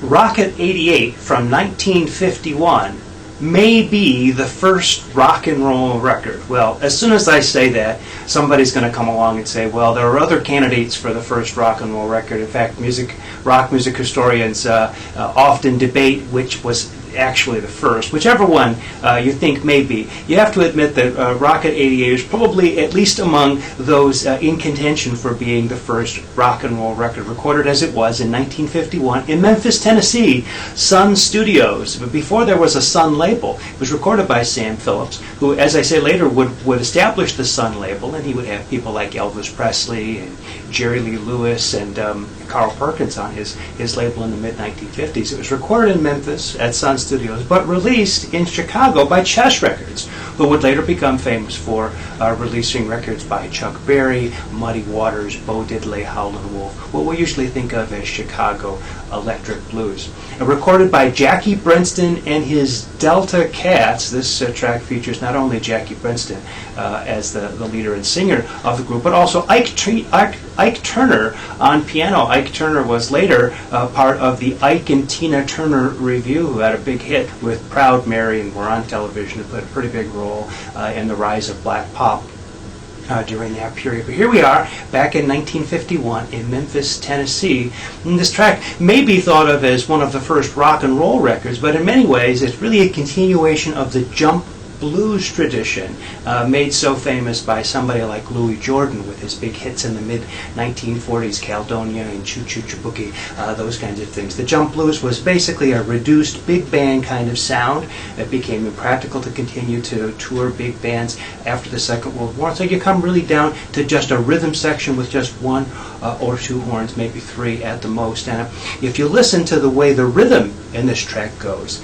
Rocket 88 from 1951 may be the first rock and roll record. Well, as soon as I say that, somebody's going to come along and say, well, there are other candidates for the first rock and roll record. In fact, rock music historians often debate which was actually the first, whichever one you think may be. You have to admit that Rocket 88 is probably at least among those in contention for being the first rock and roll record, recorded as it was in 1951 in Memphis, Tennessee, Sun Studios. But before there was a Sun label, it was recorded by Sam Phillips, who, as I say later, would establish the Sun label, and he would have people like Elvis Presley and Jerry Lee Lewis and Carl Perkins on his label in the mid-1950s. It was recorded in Memphis at Sun Studios, but released in Chicago by Chess Records, who would later become famous for releasing records by Chuck Berry, Muddy Waters, Bo Diddley, Howlin' Wolf, what we usually think of as Chicago electric blues. Recorded by Jackie Brenston and his Delta Cats, this track features not only Jackie Brenston as the leader and singer of the group, but also Ike Turner on piano. Ike Turner was later part of the Ike and Tina Turner Review, who had a big hit with Proud Mary and were on television and played a pretty big role in the rise of black pop during that period. But here we are, back in 1951 in Memphis, Tennessee. And this track may be thought of as one of the first rock and roll records, but in many ways it's really a continuation of the jump blues tradition, made so famous by somebody like Louis Jordan with his big hits in the mid-1940s, Caledonia and Choo Choo Choo Boogie, those kinds of things. The jump blues was basically a reduced big band kind of sound that became impractical to continue to tour big bands after the Second World War. So you come really down to just a rhythm section with just one or two horns, maybe three at the most. And if you listen to the way the rhythm in this track goes,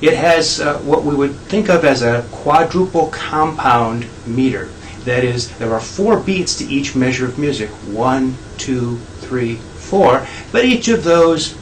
it has what we would think of as a quadruple compound meter. That is, there are 4 beats to each measure of music. 1, 2, 3, 4. But each of those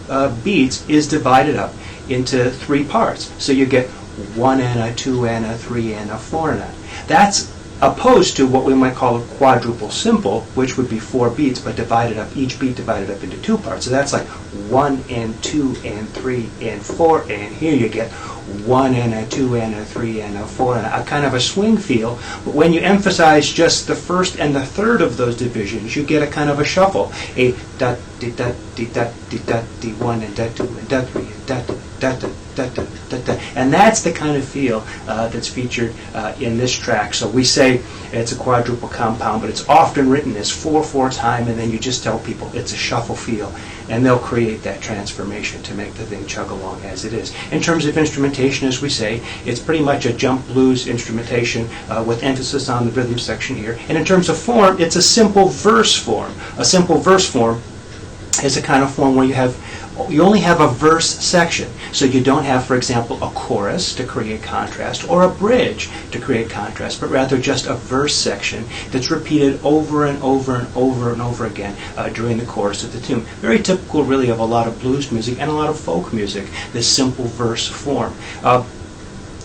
beats is divided up into 3 parts. So you get 1 and a 2 and a 3 and a 4 and a. That's opposed to what we might call a quadruple simple, which would be 4 beats, but divided up, each beat divided up into 2 parts. So that's like 1 and 2 and 3 and 4, and here you get 1 and a 2 and a 3 and a 4 and a kind of a swing feel. But when you emphasize just the first and the third of those divisions, you get a kind of a shuffle. A da di da di da di da di 1 and da 2 and da 3 and da da da da da da da da. And that's the kind of feel that's featured in this track. So we say it's a quadruple compound, but it's often written as 4/4 time, and then you just tell people it's a shuffle feel, and they'll create that transformation to make the thing chug along as it is. In terms of instrumentation, as we say, it's pretty much a jump blues instrumentation with emphasis on the rhythm section here. And in terms of form, it's a simple verse form. A simple verse form is a kind of form where you only have a verse section. So you don't have, for example, a chorus to create contrast or a bridge to create contrast, but rather just a verse section that's repeated over and over and over and over again during the course of the tune. Very typical, really, of a lot of blues music and a lot of folk music, this simple verse form.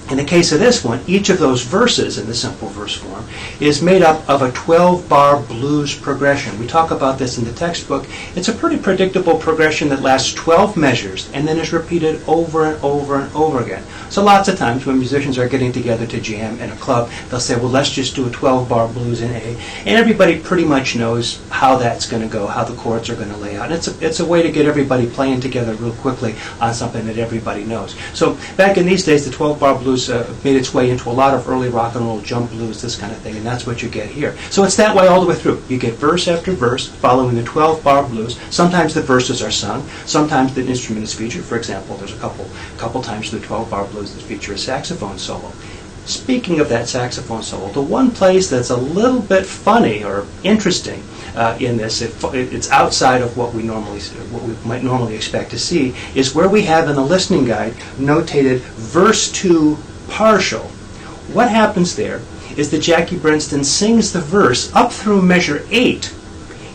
In the case of this one, each of those verses in the simple verse form is made up of a 12-bar blues progression. We talk about this in the textbook. It's a pretty predictable progression that lasts 12 measures and then is repeated over and over and over again. So lots of times when musicians are getting together to jam in a club, they'll say, well, let's just do a 12-bar blues in A. And everybody pretty much knows how that's going to go, how the chords are going to lay out. It's a way to get everybody playing together real quickly on something that everybody knows. So back in these days, the 12-bar blues made its way into a lot of early rock and roll, jump blues, this kind of thing, and that's what you get here. So it's that way all the way through. You get verse after verse following the 12-bar blues. Sometimes the verses are sung. Sometimes the instrument is featured. For example, there's a couple times in the 12-bar blues that feature a saxophone solo. Speaking of that saxophone solo, the one place that's a little bit funny or interesting in this, it's outside of what we might normally expect to see, is where we have in the listening guide notated verse 2 partial. What happens there is that Jackie Brenston sings the verse up through measure 8.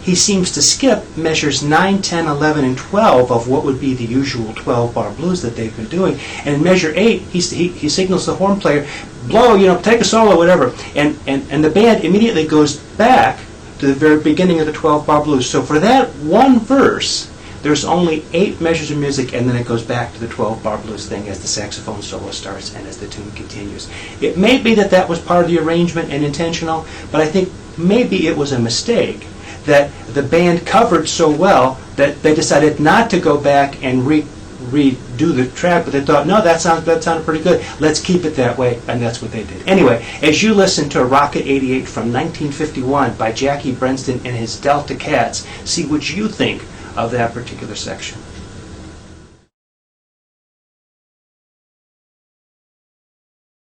He seems to skip measures 9, 10, 11, and 12 of what would be the usual 12-bar blues that they've been doing. And in measure 8, he signals the horn player, blow, take a solo, whatever. And the band immediately goes back to the very beginning of the 12-bar blues. So for that one verse, there's only 8 measures of music, and then it goes back to the 12-bar blues thing as the saxophone solo starts and as the tune continues. It may be that that was part of the arrangement and intentional, but I think maybe it was a mistake that the band covered so well that they decided not to go back and redo the track, but they thought, no, that sounded pretty good. Let's keep it that way, and that's what they did. Anyway, as you listen to Rocket 88 from 1951 by Jackie Brenston and his Delta Cats, see what you think of that particular section.